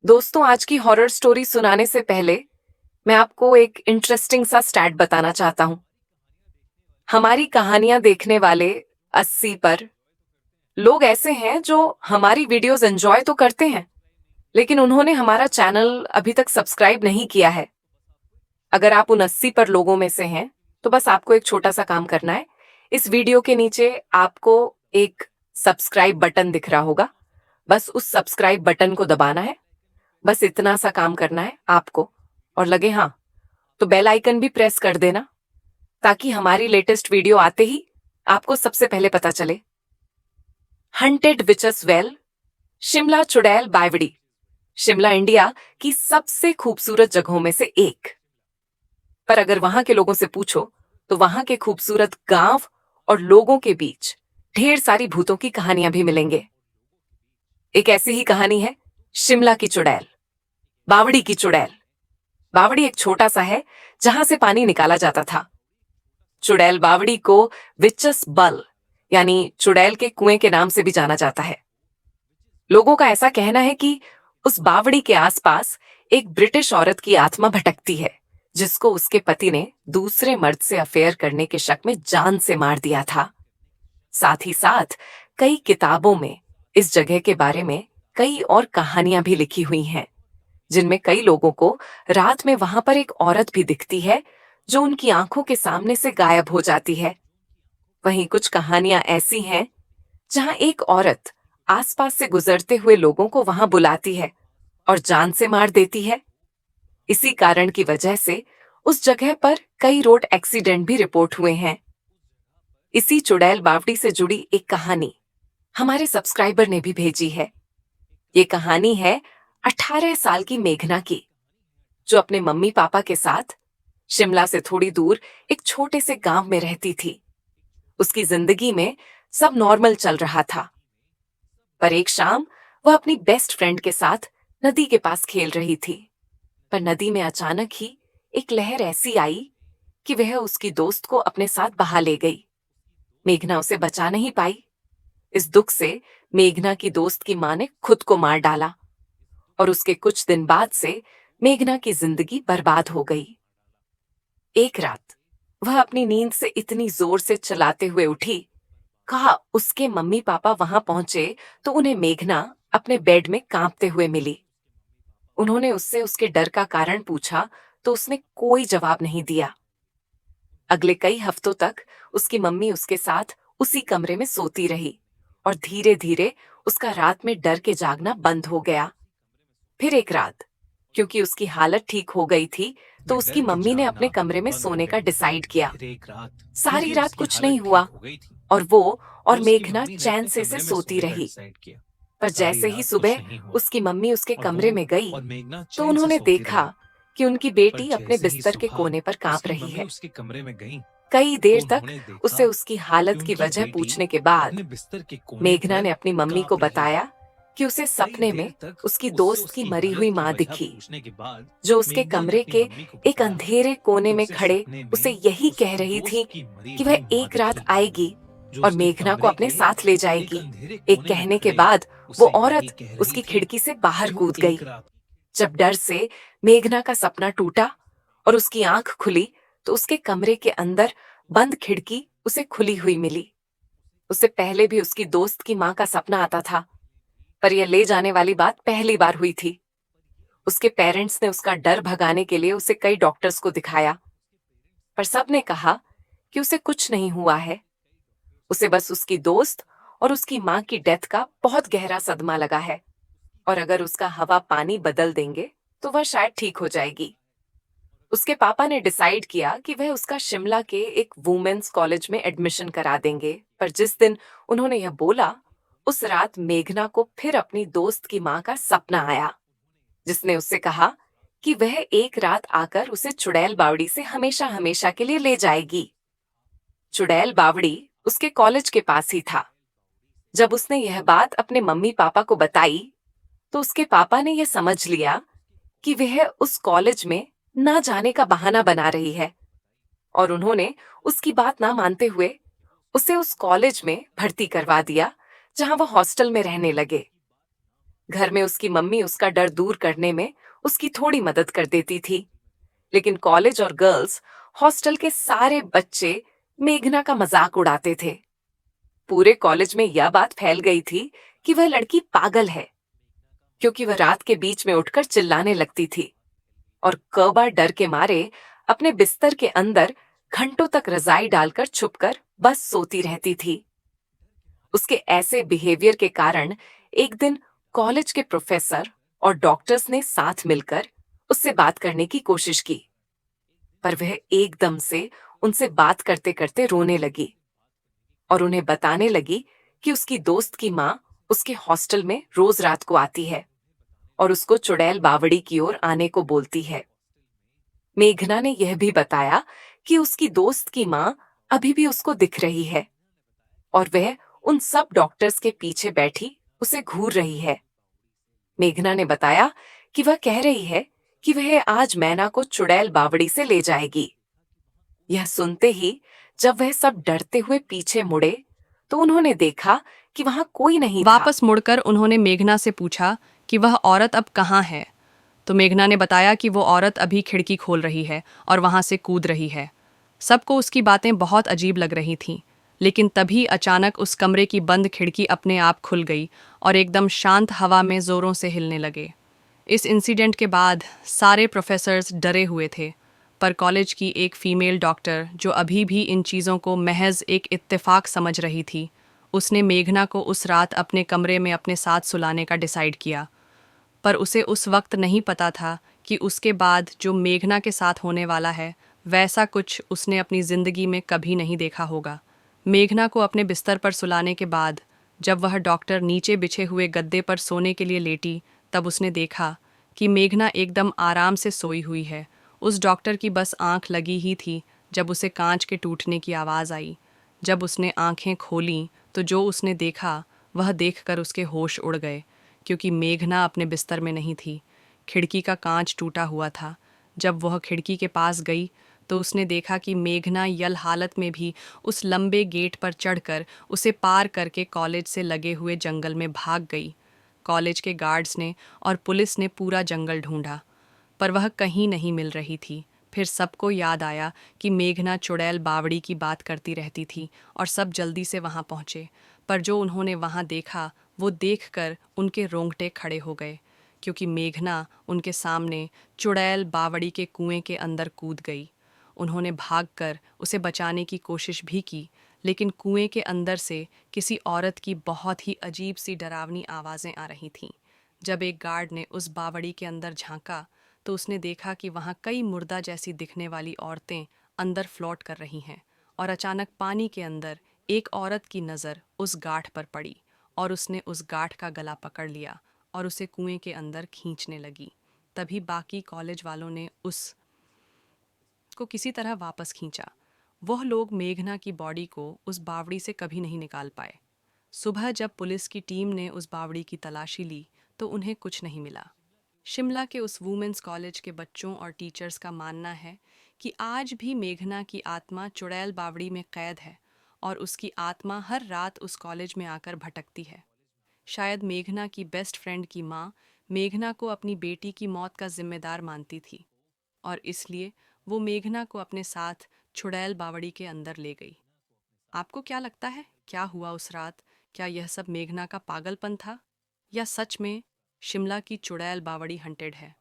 दोस्तों, आज की हॉरर स्टोरी सुनाने से पहले मैं आपको एक इंटरेस्टिंग सा स्टैट बताना चाहता हूँ। हमारी कहानियां देखने वाले 80 पर लोग ऐसे हैं जो हमारी वीडियोस एंजॉय तो करते हैं, लेकिन उन्होंने हमारा चैनल अभी तक सब्सक्राइब नहीं किया है। अगर आप उन 80 पर लोगों में से हैं, तो बस आपको एक छोटा सा काम करना है। इस वीडियो के नीचे आपको एक सब्सक्राइब बटन दिख रहा होगा। बस उस सब्सक्राइब बटन को दबाना है। बस इतना सा काम करना है आपको। और लगे हाँ, तो बेल आइकन भी प्रेस कर देना, ताकि हमारी लेटेस्ट वीडियो आते ही आपको सबसे पहले पता चले। हंटेड विचेस वेल, शिमला चुड़ैल बावड़ी। शिमला इंडिया की सबसे खूबसूरत जगहों में से एक। पर अगर वहां के लोगों से पूछो तो वहां के खूबसूरत गांव और लोगों के बीच ढेर सारी भूतों की कहानियां भी मिलेंगे। एक ऐसी ही कहानी है शिमला की चुड़ैल, बावड़ी की चुड़ैल। बावड़ी एक छोटा सा है जहां से पानी निकाला जाता था। चुड़ैल बावड़ी को विचस बल यानी चुड़ैल के कुएं के नाम से भी जाना जाता है। लोगों का ऐसा कहना है कि उस बावड़ी के आसपास एक ब्रिटिश औरत की आत्मा भटकती है, जिसको उसके पति ने दूसरे मर्द से अफेयर करने के शक में जान से मार दिया था। साथ ही साथ कई किताबों में इस जगह के बारे में कई और कहानियां भी लिखी हुई हैं, जिनमें कई लोगों को रात में वहां पर एक औरत भी दिखती है जो उनकी आंखों के सामने से गायब हो जाती है। वहीं कुछ कहानियां ऐसी हैं जहां एक औरत आसपास से गुजरते हुए लोगों को वहां बुलाती है और जान से मार देती है। इसी कारण की वजह से उस जगह पर कई रोड एक्सीडेंट भी रिपोर्ट हुए हैं। इसी चुड़ैल बावड़ी से जुड़ी एक कहानी हमारे सब्सक्राइबर ने भी भेजी है। ये कहानी है 18 साल की मेघना की, जो अपने मम्मी पापा के साथ शिमला से थोड़ी दूर एक छोटे से गांव में रहती थी। उसकी जिंदगी में सब नॉर्मल चल रहा था, पर एक शाम वह अपनी बेस्ट फ्रेंड के साथ नदी के पास खेल रही थी। पर नदी में अचानक ही एक लहर ऐसी आई कि वह उसकी दोस्त को अपने साथ बहा ले गई। मेघना उसे बचा नहीं पाई। इस दुख से मेघना की दोस्त की मां ने खुद को मार डाला और उसके कुछ दिन बाद से मेघना की जिंदगी बर्बाद हो गई। एक रात वह अपनी नींद से इतनी जोर से चिल्लाते हुए उठी। कहा उसके मम्मी पापा वहां पहुंचे तो उन्हें मेघना अपने बेड में कांपते हुए मिली। उन्होंने उससे उसके डर का कारण पूछा तो उसने कोई जवाब नहीं दिया। अगले कई हफ्तों तक उसकी मम्मी उसके साथ उसी कमरे में सोती रही और धीरे धीरे उसका रात में डर के जागना बंद हो गया। फिर एक रात, क्योंकि उसकी हालत ठीक हो गई थी, तो उसकी मम्मी ने अपने कमरे में सोने का डिसाइड किया। सारी रात कुछ नहीं हुआ और वो और मेघना चैन से सोती रही। पर जैसे ही सुबह उसकी मम्मी उसके कमरे में गई तो उन्होंने देखा कि उनकी बेटी अपने बिस्तर के कोने पर कांप रही है। कई देर तक उसे उसकी हालत की वजह पूछने के बाद मेघना ने अपनी मम्मी को बताया कि उसे सपने में उसकी दोस्त की मरी हुई मां दिखी, जो उसके कमरे के एक अंधेरे कोने में खड़े उसे यही कह रही थी कि वह एक रात आएगी और मेघना को अपने साथ ले जाएगी। एक कहने के बाद वो औरत उसकी खिड़की से बाहर कूद गई। जब डर से मेघना का सपना टूटा और उसकी आंख खुली तो उसके कमरे के अंदर बंद खिड़की उसे खुली हुई मिली। उससे पहले भी उसकी दोस्त की मां का सपना आता था, पर यह ले जाने वाली बात पहली बार हुई थी। उसके पेरेंट्स ने उसका डर भगाने के लिए उसे कई डॉक्टर्स को दिखाया, पर सबने कहा कि उसे कुछ नहीं हुआ है। उसे बस उसकी दोस्त और उसकी मां की डेथ का बहुत गहरा सदमा लगा है, और अगर उसका हवा पानी बदल देंगे तो वह शायद ठीक हो जाएगी। उसके पापा ने डिसाइड किया कि वह उसका शिमला के एक वुमेन्स कॉलेज में एडमिशन करा देंगे। पर जिस दिन उन्होंने यह बोला, उस रात मेघना को फिर अपनी दोस्त की मां का सपना आया, जिसने उससे कहा कि वह एक रात आकर उसे चुड़ैल बावड़ी से हमेशा हमेशा के लिए ले जाएगी। चुड़ैल बावड़ी उसके कॉलेज के पास ही था। जब उसने यह बात अपने मम्मी पापा को बताई तो उसके पापा ने यह समझ लिया कि वह उस कॉलेज में ना जाने का बहाना बना रही है, और उन्होंने उसकी बात ना मानते हुए उसे उस कॉलेज में भर्ती करवा दिया जहां वह हॉस्टल में रहने लगे। घर में उसकी मम्मी उसका डर दूर करने में उसकी थोड़ी मदद कर देती थी, लेकिन कॉलेज और गर्ल्स हॉस्टल के सारे बच्चे मेघना का मजाक उड़ाते थे। पूरे कॉलेज में यह बात फैल गई थी कि वह लड़की पागल है, क्योंकि वह रात के बीच में उठकर चिल्लाने लगती थी और कई बार डर के मारे अपने बिस्तर के अंदर घंटों तक रजाई डालकर छुपकर बस सोती रहती थी। उसके ऐसे बिहेवियर के कारण एक दिन कॉलेज के प्रोफेसर और डॉक्टर्स ने साथ मिलकर उससे बात करने की कोशिश की, पर वह एकदम से उनसे बात करते करते रोने लगी और उन्हें बताने लगी कि उसकी दोस्त की माँ उसके हॉस्टल में रोज रात को आती है और उसको चुड़ैल बावड़ी की ओर आने को बोलती है। मेघना ने यह भी बताया कि उसकी दोस्त की माँ अभी भी उसको दिख रही है और वह उन सब डॉक्टर्स के पीछे बैठी उसे घूर रही है। मेघना ने बताया कि वह कह रही है कि वह आज मैना को चुड़ैल बावड़ी से ले जाएगी। यह सुनते ही जब वह सब डरते हुए पीछे मुड़े तो उन्होंने देखा कि वहां कोई नहीं था। वापस मुड़कर उन्होंने मेघना से पूछा कि वह औरत अब कहाँ है। तो मेघना ने बताया कि वो औरत अभी खिड़की खोल रही है और वहां से कूद रही है। सबको उसकी बातें बहुत अजीब लग रही थीं, लेकिन तभी अचानक उस कमरे की बंद खिड़की अपने आप खुल गई और एकदम शांत हवा में जोरों से हिलने लगे। इस इंसिडेंट के बाद सारे प्रोफेसर्स डरे हुए थे, पर कॉलेज की एक फीमेल डॉक्टर जो अभी भी इन चीज़ों को महज एक इत्तेफाक समझ रही थी, उसने मेघना को उस रात अपने कमरे में अपने साथ सुलाने का डिसाइड किया। पर उसे उस वक्त नहीं पता था कि उसके बाद जो मेघना के साथ होने वाला है वैसा कुछ उसने अपनी ज़िंदगी में कभी नहीं देखा होगा। मेघना को अपने बिस्तर पर सुलाने के बाद जब वह डॉक्टर नीचे बिछे हुए गद्दे पर सोने के लिए लेटी, तब उसने देखा कि मेघना एकदम आराम से सोई हुई है। उस डॉक्टर की बस आंख लगी ही थी जब उसे कांच के टूटने की आवाज़ आई। जब उसने आंखें खोलीं तो जो उसने देखा वह देखकर उसके होश उड़ गए, क्योंकि मेघना अपने बिस्तर में नहीं थी। खिड़की का कांच टूटा हुआ था। जब वह खिड़की के पास गई तो उसने देखा कि मेघना यल हालत में भी उस लंबे गेट पर चढ़कर उसे पार करके कॉलेज से लगे हुए जंगल में भाग गई। कॉलेज के गार्ड्स ने और पुलिस ने पूरा जंगल ढूंढा, पर वह कहीं नहीं मिल रही थी। फिर सबको याद आया कि मेघना चुड़ैल बावड़ी की बात करती रहती थी और सब जल्दी से वहां पहुंचे। पर जो उन्होंने वहां देखा वो देखकर उनके रोंगटे खड़े हो गए, क्योंकि मेघना उनके सामने चुड़ैल बावड़ी के कुएं के अंदर कूद गई। उन्होंने भागकर उसे बचाने की कोशिश भी की, लेकिन कुएं के अंदर से किसी औरत की बहुत ही अजीब सी डरावनी आवाज़ें आ रही थीं। जब एक गार्ड ने उस बावड़ी के अंदर झांका तो उसने देखा कि वहां कई मुर्दा जैसी दिखने वाली औरतें अंदर फ्लोट कर रही हैं, और अचानक पानी के अंदर एक औरत की नज़र उस गाठ पर पड़ी और उसने उस गाठ का गला पकड़ लिया और उसे कुएं के अंदर खींचने लगी। तभी बाकी कॉलेज वालों ने उस को किसी तरह वापस खींचा। वह लोग मेघना की बॉडी को उस बावड़ी से कभी नहीं निकाल पाए। सुबह जब पुलिस की टीम ने उस बावड़ी की तलाशी ली तो उन्हें कुछ नहीं मिला। शिमला के उस वुमेन्स कॉलेज के बच्चों और टीचर्स का मानना है कि आज भी मेघना की आत्मा चुड़ैल बावड़ी में कैद है और उसकी आत्मा हर रात उस कॉलेज में आकर भटकती है। शायद मेघना की बेस्ट फ्रेंड की माँ मेघना को अपनी बेटी की मौत का जिम्मेदार मानती थी और इसलिए वो मेघना को अपने साथ चुड़ैल बावड़ी के अंदर ले गई। आपको क्या लगता है, क्या हुआ उस रात? क्या यह सब मेघना का पागलपन था, या सच में शिमला की चुड़ैल बावड़ी हंटेड है?